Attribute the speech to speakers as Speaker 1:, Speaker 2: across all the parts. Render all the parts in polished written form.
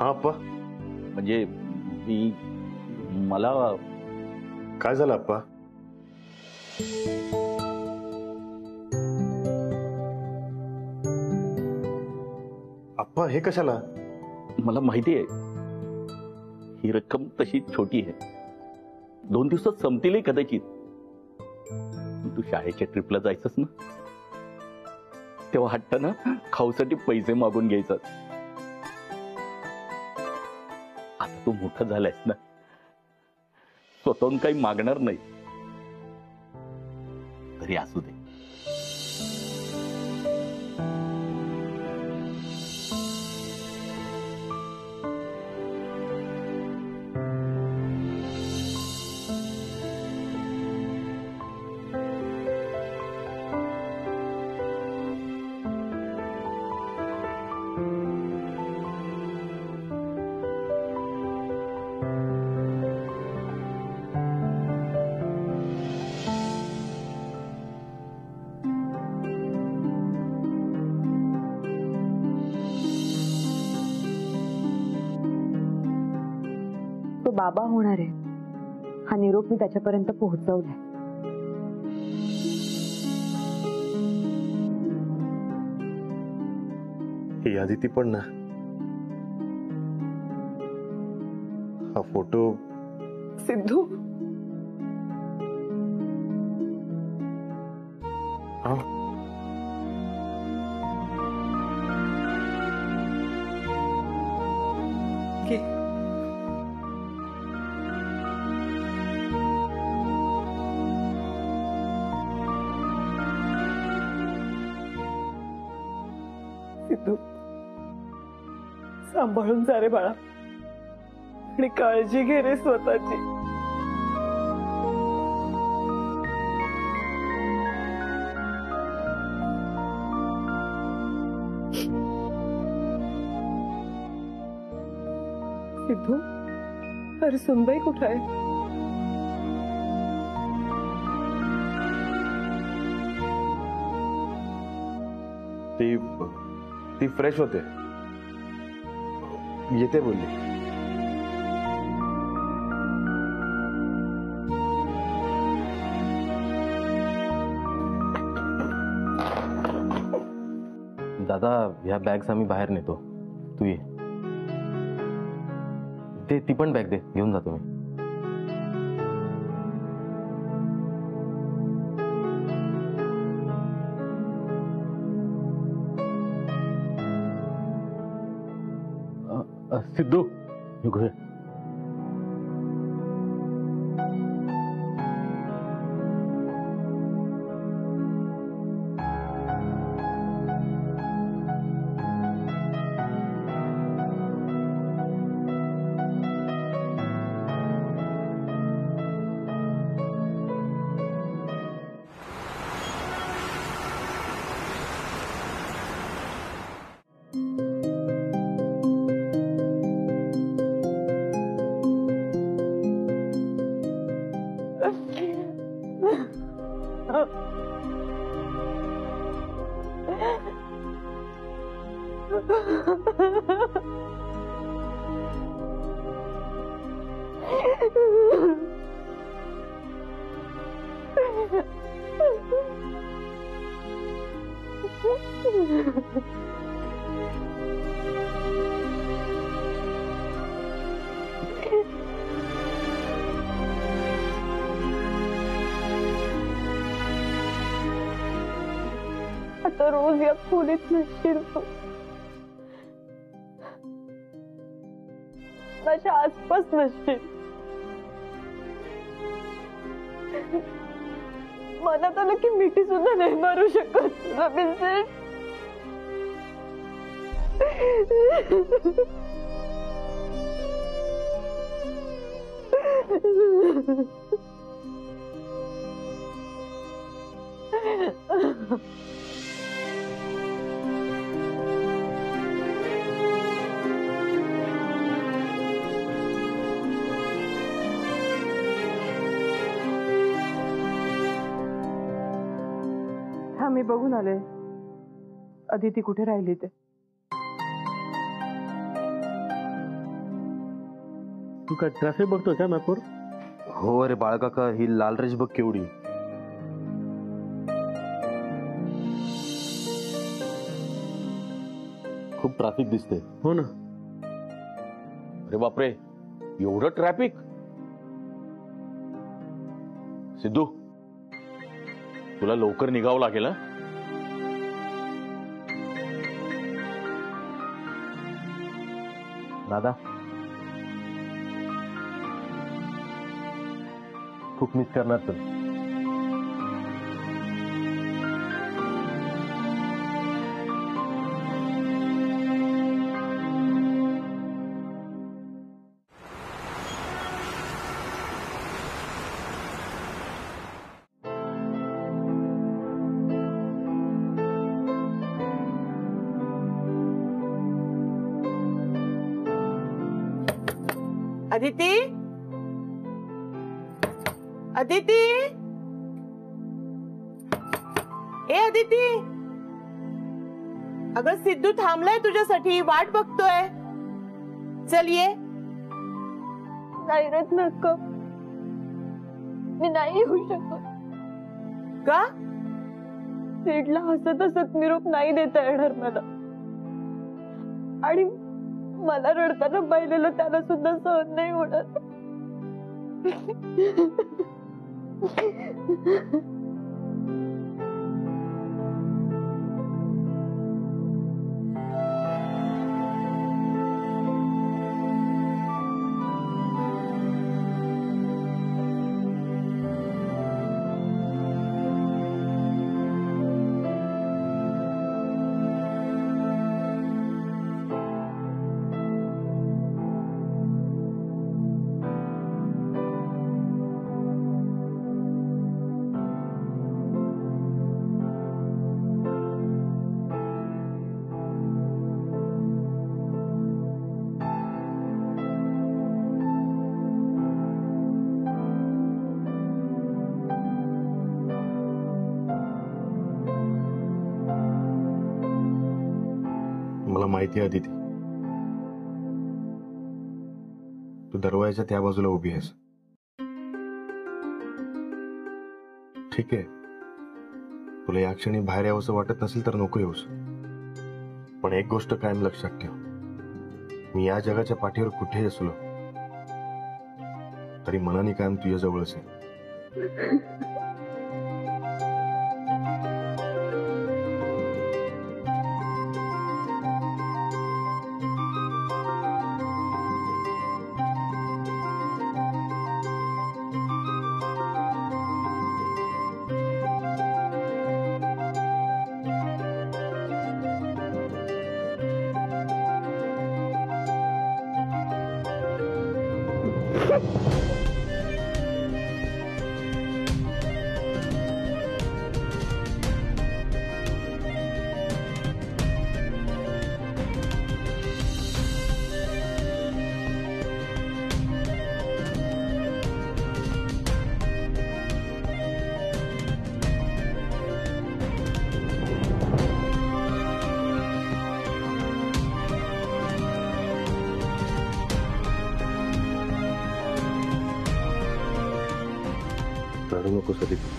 Speaker 1: हा अप्पा.
Speaker 2: म्हणजे मला
Speaker 1: काय झालं अप्पा? अप्पा हे कशाला?
Speaker 2: मला माहिती आहे ही रक्कम तशी छोटी आहे, 2 दिवसात संपतील कदाचित. तू शाळेच्या ट्रिपला जायचंस ना, तेव्हा हट्टानं खाऊसाठी पैसे मागून घ्यायचं. आता तू मोठा झालायस ना, स्वतःहून काही मागणार नाही. तरी असू दे.
Speaker 3: तो बाबा होणार आहे हा निरोप मी त्याच्यापर्यंत पोहोचवलाय.
Speaker 1: ही आदिती पण ना, हा फोटो.
Speaker 3: सिद्धू,
Speaker 1: हा
Speaker 3: सिद्धू सांभाळून जा रे बाळा, आणि काळजी घे रे स्वतःची. सिद्धू, अरे सुनबाई कुठं आहे?
Speaker 1: ती फ्रेश होते, येते बोलली.
Speaker 4: दादा ह्या बॅग्स आम्ही बाहेर नेतो, तू ये. ती पण बॅग दे, घेऊन जातो मी.
Speaker 2: सिद्धू घे.
Speaker 3: आता रोज या खोलीत नसशील तू, माझ्या आसपास नसशील. मनात आलं की मिठी सुद्धा नाही मारू शकत तुला बिनसेट. मी बघून आले अदिती कुठे राहिली ते.
Speaker 5: तू काय ट्रॅफिक बघतोय का मॅपवर?
Speaker 4: हो अरे बाळकाका, ही लाल रेष बघ केवढी. खूप ट्रॅफिक दिसते.
Speaker 5: हो ना.
Speaker 2: अरे बापरे, एवढं ट्रॅफिक. सिद्धू, तुला लवकर निघावं लागेल हं?
Speaker 4: दादा, खूप मिस करणार तर.
Speaker 6: अदिती, अदिती, ए अदिती, अगं सिद्धू थांबलाय तुझ्यासाठी, वाट बघतोय. चल ये.
Speaker 3: नाही रत्नाक्का, मी नाही येऊ शकत.
Speaker 6: का?
Speaker 3: सीडला हसत हसत निरोप नाही देता येणार मला, आणि मला रडताना पाहिलेलं त्याला सुद्धा सहन नाही होणार.
Speaker 1: मला माहिती आहे अदिती, तू दरवाजाच्या त्या बाजूला उभी आहेस. ठीक आहे, तुला या क्षणी बाहेर यावंसं वाटत नसेल तर नको येऊस. पण एक गोष्ट कायम लक्षात ठेव, मी या जगाच्या पाठीवर कुठेही असलो तरी मनाने कायम तुझ्या जवळच आहे. रडू नकोस अदिती.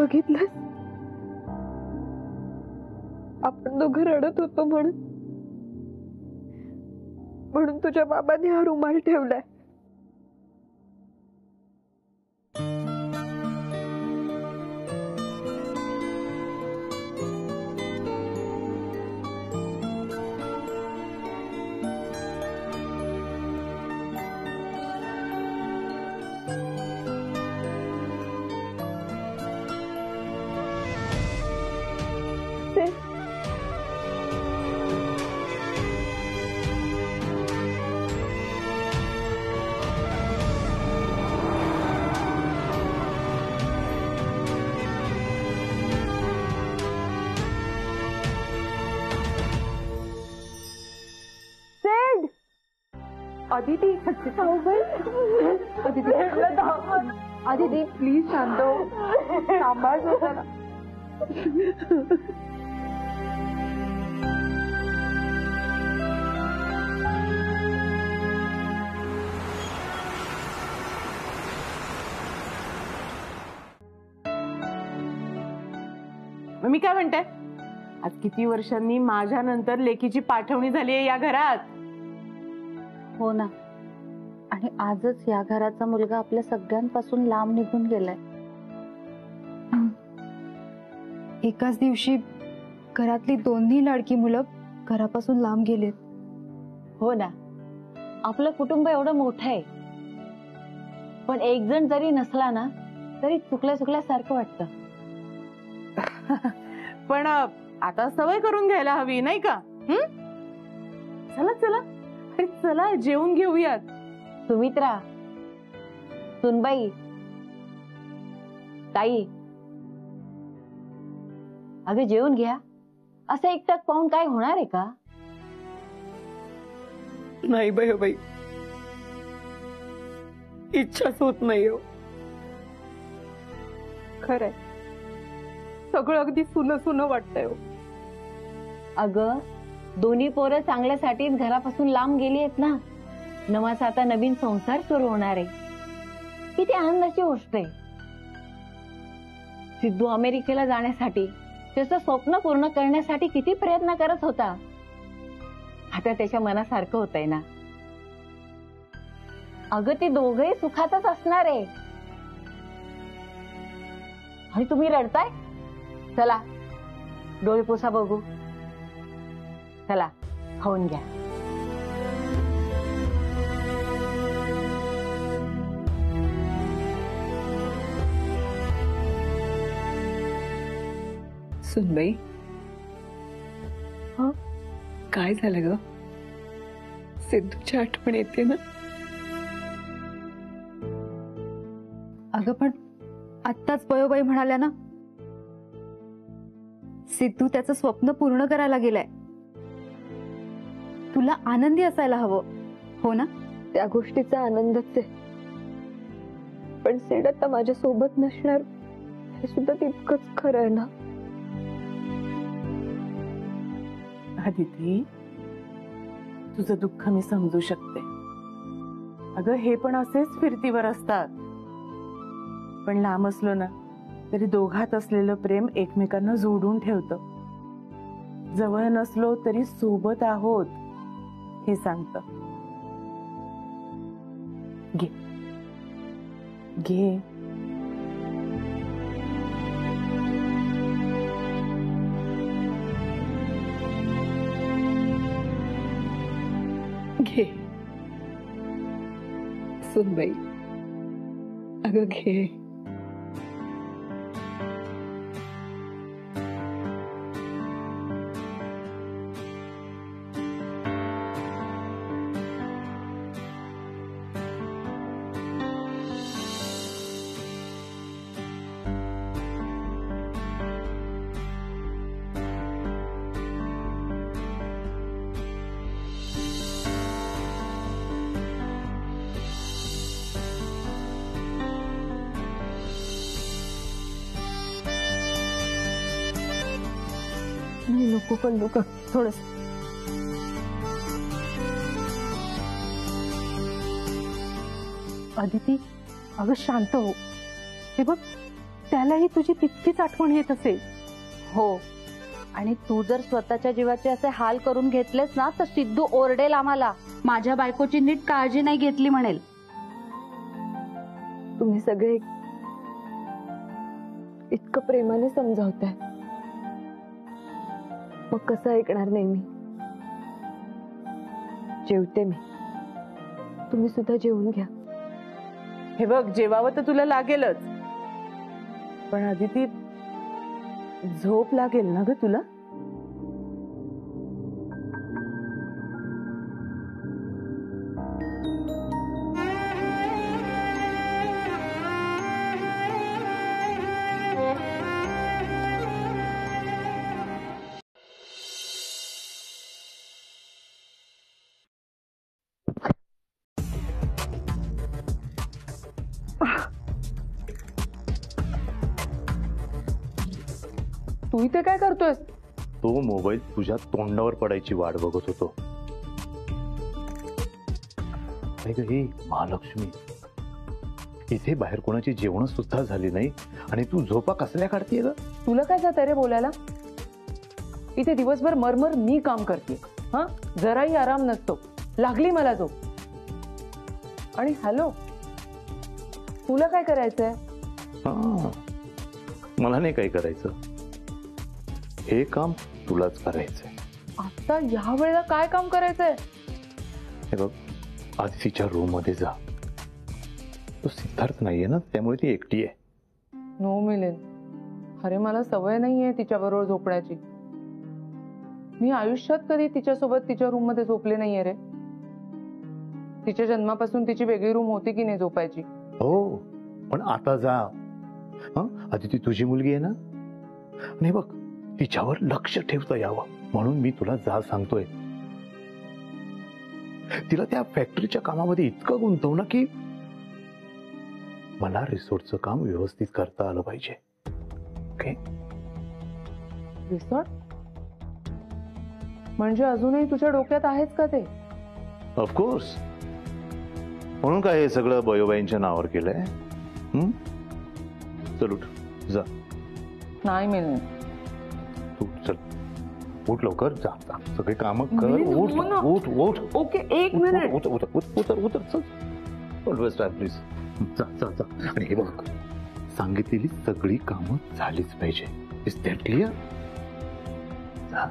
Speaker 3: बघितलंस, आपण दोघं रडत होतो म्हणून तुझ्या बाबांनी हा रुमाल ठेवलाय. अदिती, अदिती प्लीज शांत हो, सांभाळ स्वतःला.
Speaker 6: मी काय म्हणते, आज किती वर्षांनी माझ्या नंतर लेकीची पाठवणी झाली आहे या घरात.
Speaker 3: हो ना, आणि आजच या घराचा मुलगा आपल्या सगळ्यांपासून लांब निघून गेलाय.
Speaker 5: एकाच दिवशी घरातली दोन्ही लाडकी मुलं घरापासून लांब गेलेत.
Speaker 3: हो ना, आपलं कुटुंब एवढं मोठं आहे, पण एक जण जरी नसला ना तरी चुकल्यासारखं वाटतं.
Speaker 6: पण आता सवय करून घ्यायला हवी नाही का? चला चला, अरे चला जेवून घेऊयात.
Speaker 3: सुमित्रा, सुनबाई, ताई, अगं जेवून घ्या. असं एकटक पाहून काय होणार आहे का?
Speaker 7: नाही बाई, इच्छाच होत नाही हो.
Speaker 3: खरंय,
Speaker 7: सगळं अगदी सुनं वाटतंय हो.
Speaker 3: अगं दोन्ही पोरं चांगल्यासाठीच घरापासून लांब गेली आहेत ना. नवाचा आता नवीन संसार सुरू होणार आहे. किती आनंदाची गोष्ट आहे. सिद्धू अमेरिकेला जाण्यासाठी, त्याचं स्वप्न पूर्ण करण्यासाठी किती प्रयत्न करत होता. आता त्याच्या मनासारखं होतंय ना. अगं ते दोघंही सुखातच असणार आहे. आणि तुम्ही रडताय? चला डोळे पुसा बघू. चला खाऊन घ्या.
Speaker 7: सुनबाई, काय झालं ग? सिद्धूची आठवण येते ना?
Speaker 5: अगं पण आत्ताच पयोबाई म्हणाल्या ना, सिद्धू त्याचं स्वप्न पूर्ण करायला गेलाय. तुला आनंदी असायला हवं, हो ना?
Speaker 3: त्या गोष्टीचा आनंदच आहे, पण सेड आता माझ्या सोबत नसणार हे सुद्धा तितकंच खरं आहे ना.
Speaker 6: अदिती, तुझं दुःख मी समजू शकते. अगं हे पण असेच फिरतीवर असतात. पण लांब असलो ना तरी दोघात असलेलं प्रेम एकमेकांना जोडून ठेवतं. जवळ नसलो तरी सोबत आहोत हे सांगतं. घे घे.
Speaker 7: घे सुनबाई, अगं घे.
Speaker 3: नाही नको कल्लू का थोडस.
Speaker 6: अदिती, अगं शांत हो. हे बघ, त्यालाही तुझी तितकीच आठवण येत असेल.
Speaker 3: हो, आणि तू जर स्वतःच्या जीवाचे असे हाल करून घेतलेस ना तर सिद्धू ओरडेल आम्हाला. माझ्या बायकोची नीट काळजी नाही घेतली म्हणेल.
Speaker 7: तुम्ही सगळे इतकं प्रेमाने समजावताय, मग कसं ऐकणार नाही मी. जेवते मी, तुम्ही सुद्धा जेवून घ्या.
Speaker 6: हे बघ, जेवावं तर तुला लागेलच, पण आधी ती झोप लागेल ना ग तुला.
Speaker 7: तू इथे काय करतोयस?
Speaker 2: तो मोबाईल तुझ्या तोंडावर पडायची वाट बघत होतो. नाही ग, हे महालक्ष्मी, इथे बाहेर कोणाची जेवण सुद्धा झाली नाही आणि तू झोपा कसल्या काढतीये ग?
Speaker 7: तुला काय जात रे बोलायला? इथे दिवसभर मरमर मी काम करते, हा जराही आराम नसतो. लागली मला झोप. आणि हॅलो, तुला काय करायचंय?
Speaker 2: हा, मला नाही काय करायचं, हे काम तुलाच करायचंय.
Speaker 7: आता या वेळेला काय काम करायचंय?
Speaker 2: हे बघ, आधी तिच्या रूम मध्ये जा. तो सिद्धार्थ नाहीये ना, त्यामुळे ती एकटी आहे.
Speaker 7: नो मिलिंद, अरे मला सवय नाहीये तिच्याबरोबर झोपण्याची. मी आयुष्यात कधी तिच्यासोबत तिच्या रूम मध्ये झोपले नाहीये रे. तिच्या जन्मापासून तिची वेगळी रूम होती की नाही झोपायची?
Speaker 2: हो, पण आता जा. हं, आधी ती तुझी मुलगी आहे ना. नाही बघ, तिच्यावर लक्ष ठेवता यावं म्हणून मी तुला जा सांगतोय. तिला त्या फॅक्टरीच्या कामामध्ये इतकं गुंतव ना की मला रिसोर्टचं काम व्यवस्थित करता आलं पाहिजे. ओके?
Speaker 7: रिसॉर्ट म्हणजे अजूनही तुझ्या डोक्यात आहेच का ते?
Speaker 2: ऑफकोर्स. म्हणून काय हे सगळं बयोबाईंच्या नावावर केलंय? चल उठ, जा.
Speaker 7: नाही मिलिंद,
Speaker 2: तू चल, उठ लवकर, जा जा, सगळे काम कर.
Speaker 7: मिलिंद,
Speaker 2: उठ
Speaker 7: हो ना.
Speaker 2: उठ उठ.
Speaker 7: ओके, एक मिनिट.
Speaker 2: उतर उतर उतर उतर उतर, चल. Always time please. जा जा जा. आणि हे बघ, सांगितलेली सगळी कामं झालीच पाहिजे. Is that clear? जा.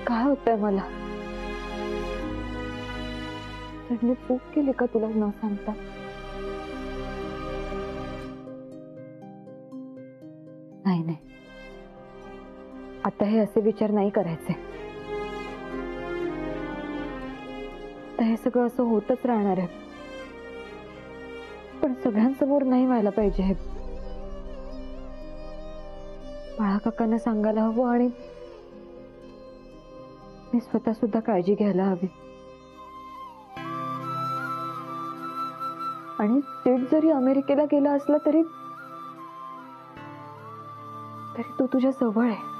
Speaker 7: काय होतंय मला? तर मी चूक केली का तुला न सांगता? नाही नाही, आता हे असे विचार नाही करायचे. तर हे सगळं असं होतच राहणार आहे, पण सगळ्यांसमोर नाही व्हायला पाहिजे हे. बाळा काकांना सांगायला हवं आणि मी स्वतः सुद्धा काळजी घ्यायला हवी. आणि सिड जरी अमेरिकेला गेला असला तरी तो तुझ्या जवळ आहे.